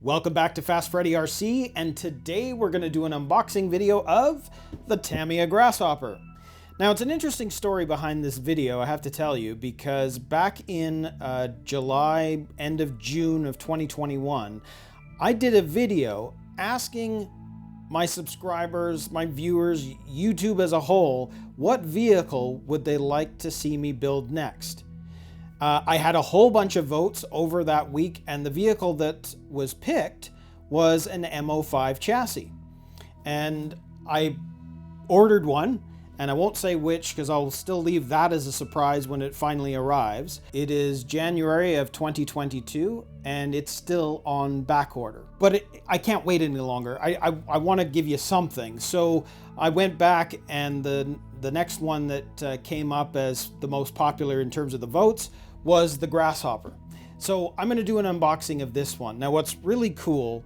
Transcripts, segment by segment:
Welcome back to Fast Freddy RC, and today we're going to do an unboxing video of the Tamiya Grasshopper. Now, it's an interesting story behind this video, I have to tell you, because back in July, end of June of 2021, I did a video asking my subscribers, my viewers, YouTube as a whole, what vehicle would they like to see me build next? I had a whole bunch of votes over that week, and the vehicle that was picked was an M05 chassis. And I ordered one, and I won't say which because I'll still leave that as a surprise when it finally arrives. It is January of 2022, and it's still on back order. But I can't wait any longer. I want to give you something. So I went back, and the next one that came up as the most popular in terms of the votes was the Grasshopper. So I'm going to do an unboxing of this one. Now, what's really cool,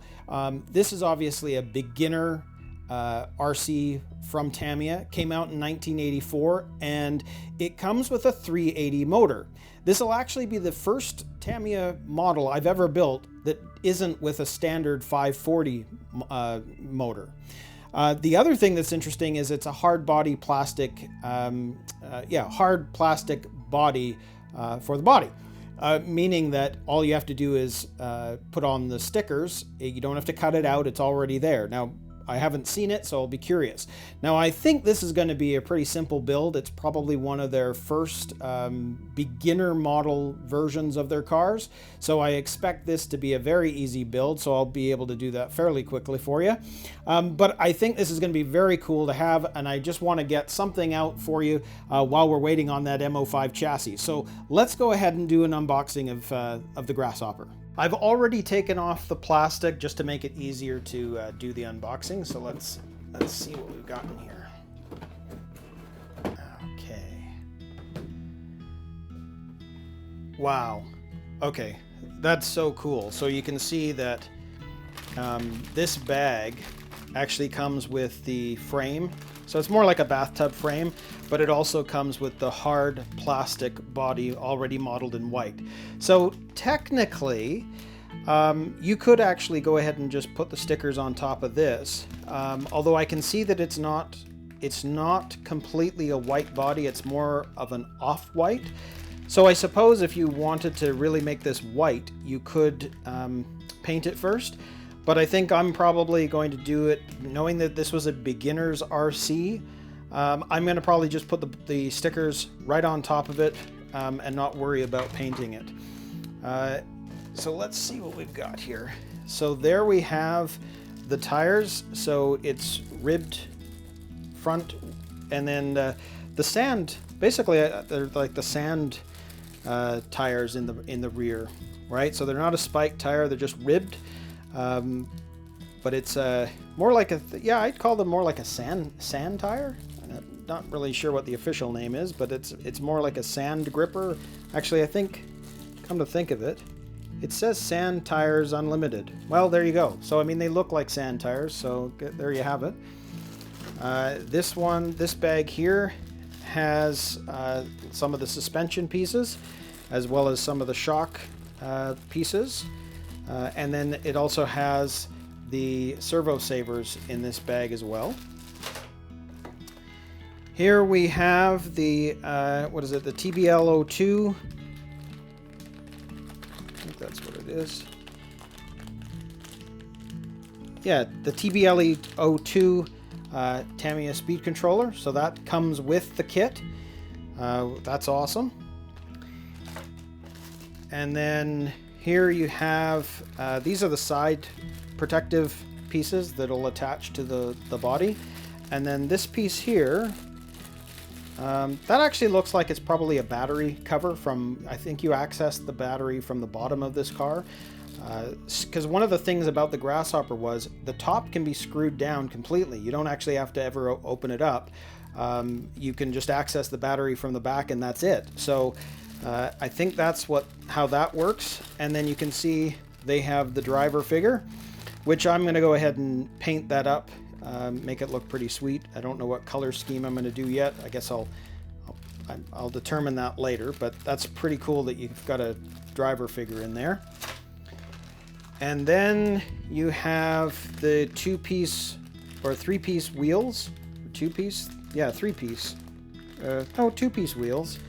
this is obviously a beginner RC from Tamiya. Came out in 1984, and it comes with a 380 motor. This will actually be the first Tamiya model I've ever built that isn't with a standard 540 motor. The other thing that's interesting is it's a hard body plastic, hard plastic body for the body, meaning that all you have to do is put on the stickers. You don't have to cut it out, it's already there. Now, I haven't seen it, so I'll be curious. Now, I think this is going to be a pretty simple build. It's probably one of their first beginner model versions of their cars. So I expect this to be a very easy build, so I'll be able to do that fairly quickly for you. But I think this is going to be very cool to have, and I just want to get something out for you while we're waiting on that M05 chassis. So let's go ahead and do an unboxing of the Grasshopper. I've already taken off the plastic just to make it easier to do the unboxing. So let's see what we've got in here. Okay. Wow. Okay, that's so cool. So you can see that this bag actually comes with the frame. So it's more like a bathtub frame, but it also comes with the hard plastic body already modeled in white. So technically, you could actually go ahead and just put the stickers on top of this. Although I can see that it's not completely a white body, it's more of an off-white. So I suppose if you wanted to really make this white, you could paint it first. But I think I'm probably going to do it, knowing that this was a beginner's RC, I'm going to probably just put the stickers right on top of it and not worry about painting it. So let's see what we've got here. So there we have the tires. So it's ribbed front, and then the sand, basically they're like the sand tires in the rear, right? So they're not a spiked tire, they're just ribbed. But it's more like I'd call them more like a sand tire. I'm not really sure what the official name is, but it's more like a sand gripper. Actually, I think, come to think of it, it says Sand Tires Unlimited. Well, there you go. So I mean, they look like sand tires, so there you have it. This bag here has some of the suspension pieces, as well as some of the shock pieces. And then it also has the servo savers in this bag as well. Here we have the, what is it, the TBL02. I think that's what it is. Yeah, the TBL02 Tamiya speed controller. So that comes with the kit. That's awesome. And then here you have, these are the side protective pieces that'll attach to the body. And then this piece here, that actually looks like it's probably a battery cover from, I think you access the battery from the bottom of this car. Because one of the things about the Grasshopper was the top can be screwed down completely. You don't actually have to ever open it up. You can just access the battery from the back, and that's it. So I think that's how that works. And then you can see they have the driver figure, which I'm going to go ahead and paint that up, make it look pretty sweet. I don't know what color scheme I'm going to do yet. I guess I'll determine that later, but that's pretty cool that you've got a driver figure in there. And then you have the 2-piece or 3-piece wheels. 2-piece? Yeah, 3-piece. No, 2-piece wheels.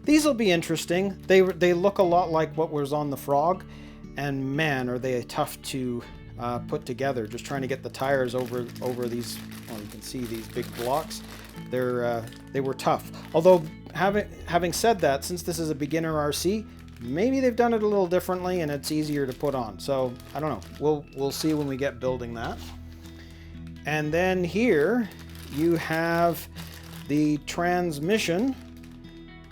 These will be interesting. They look a lot like what was on the Frog, and man, are they tough to put together. Just trying to get the tires over these. Well, you can see these big blocks. They were tough. Although having said that, since this is a beginner RC, maybe they've done it a little differently and it's easier to put on. So I don't know. We'll see when we get building that. And then here you have the transmission,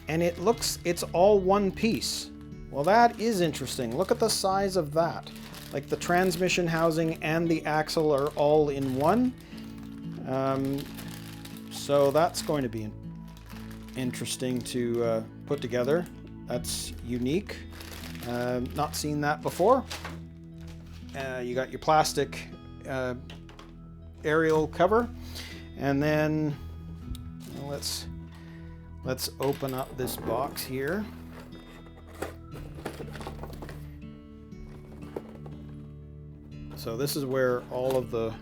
and it's all one piece. Well, that is interesting. Look at the size of that. Like the transmission housing and the axle are all in one. So that's going to be interesting to put together. That's unique. Not seen that before. You got your plastic aerial cover, and then let's open up this box here. So this is where all of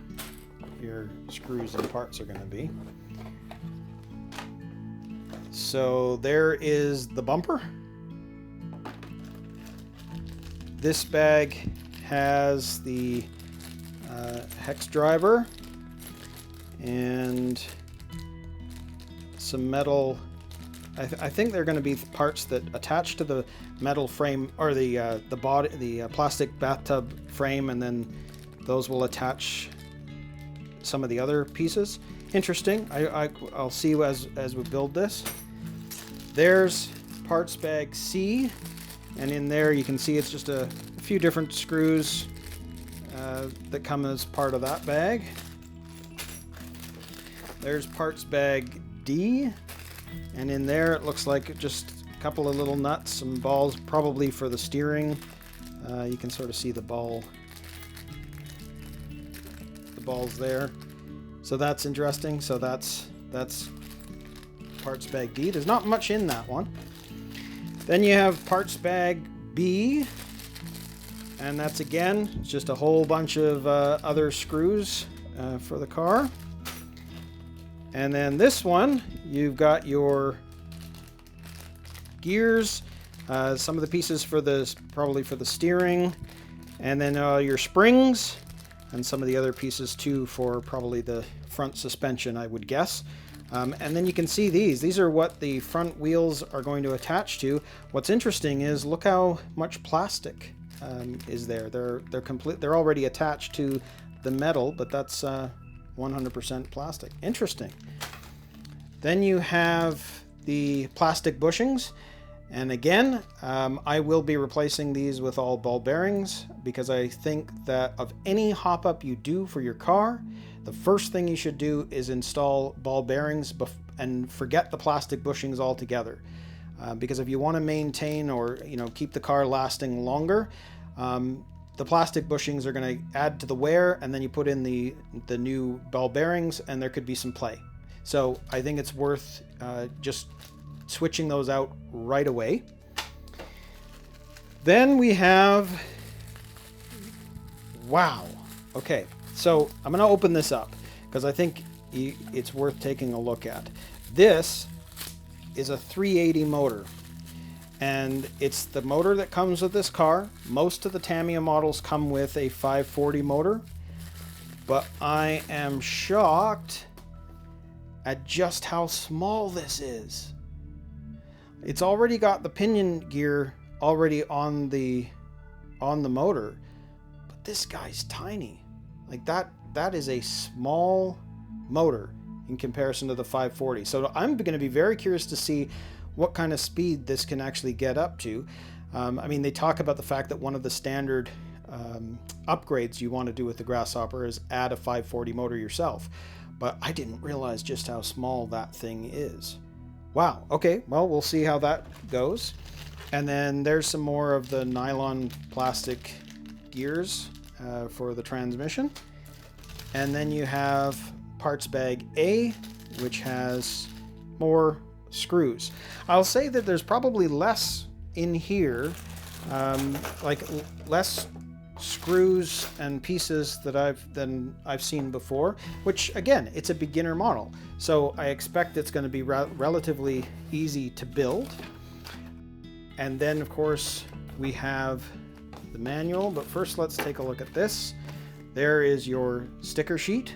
your screws and parts are going to be. So there is the bumper. This bag has the hex driver and some metal. I think they're going to be parts that attach to the metal frame, or the body, the plastic bathtub frame, and then those will attach some of the other pieces. Interesting. I'll see as we build this. There's parts bag C, and in there you can see it's just a few different screws that come as part of that bag. There's parts bag D, and in there it looks like just a couple of little nuts, some balls, probably for the steering. You can sort of see the balls there. So that's interesting. So that's parts bag D. There's not much in that one. Then you have parts bag B, and that's again just a whole bunch of other screws for the car. And then this one, you've got your gears, some of the pieces for probably for the steering, and then your springs, and some of the other pieces too for probably the front suspension, I would guess. And then you can see these are what the front wheels are going to attach to. What's interesting is look how much plastic is there. They're already attached to the metal, but that's 100% plastic. Interesting. Then you have the plastic bushings, and again, I will be replacing these with all ball bearings, because I think that of any hop-up you do for your car, the first thing you should do is install ball bearings and forget the plastic bushings altogether. Because if you want to maintain or keep the car lasting longer, the plastic bushings are going to add to the wear, and then you put in the new ball bearings and there could be some play. So I think it's worth just switching those out right away. Then we have, wow. Okay, so I'm going to open this up because I think it's worth taking a look at. This is a 380 motor, and it's the motor that comes with this car. Most of the Tamiya models come with a 540 motor, but I am shocked at just how small this is. It's already got the pinion gear already on the motor, but this guy's tiny. Like that is a small motor in comparison to the 540. So I'm going to be very curious to see what kind of speed this can actually get up to. I mean, they talk about the fact that one of the standard upgrades you want to do with the Grasshopper is add a 540 motor yourself. But I didn't realize just how small that thing is. Wow. Okay, well, we'll see how that goes. And then there's some more of the nylon plastic gears for the transmission. And then you have parts bag A, which has more screws. I'll say that there's probably less in here, like less screws and pieces that I've seen before, which again, it's a beginner model. So I expect it's going to be relatively easy to build. And then of course we have the manual, but first let's take a look at this. There is your sticker sheet.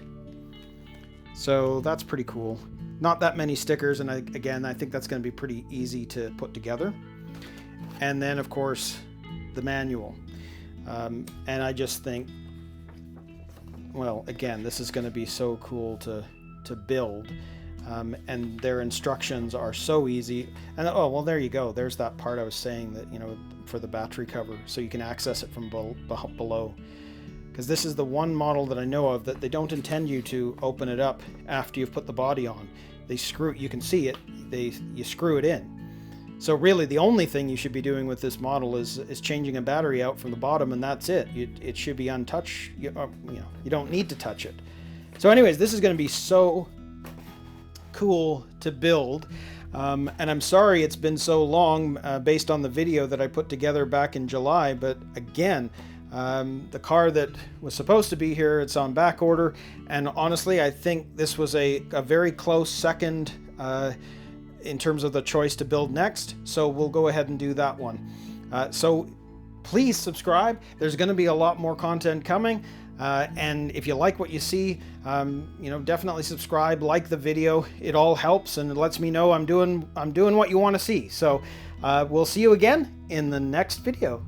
So that's pretty cool. Not that many stickers, and again, I think that's going to be pretty easy to put together. And then of course the manual. And I just think, well, again, this is going to be so cool to build. And their instructions are so easy. And oh, well, there you go. There's that part I was saying that, you know, for the battery cover, so you can access it from below. Because this is the one model that I know of that they don't intend you to open it up after you've put the body on. They screw, you can see it, you screw it in. So really the only thing you should be doing with this model is changing a battery out from the bottom, and that's it. It should be untouched. You don't need to touch it. So anyways, this is going to be so cool to build. And I'm sorry it's been so long based on the video that I put together back in July, but again, the car that was supposed to be here, it's on back order, and honestly I think this was a very close second in terms of the choice to build next, so we'll go ahead and do that one. So please subscribe. There's going to be a lot more content coming, and if you like what you see, you know, definitely subscribe, like the video. It all helps and it lets me know I'm doing what you want to see. So we'll see you again in the next video.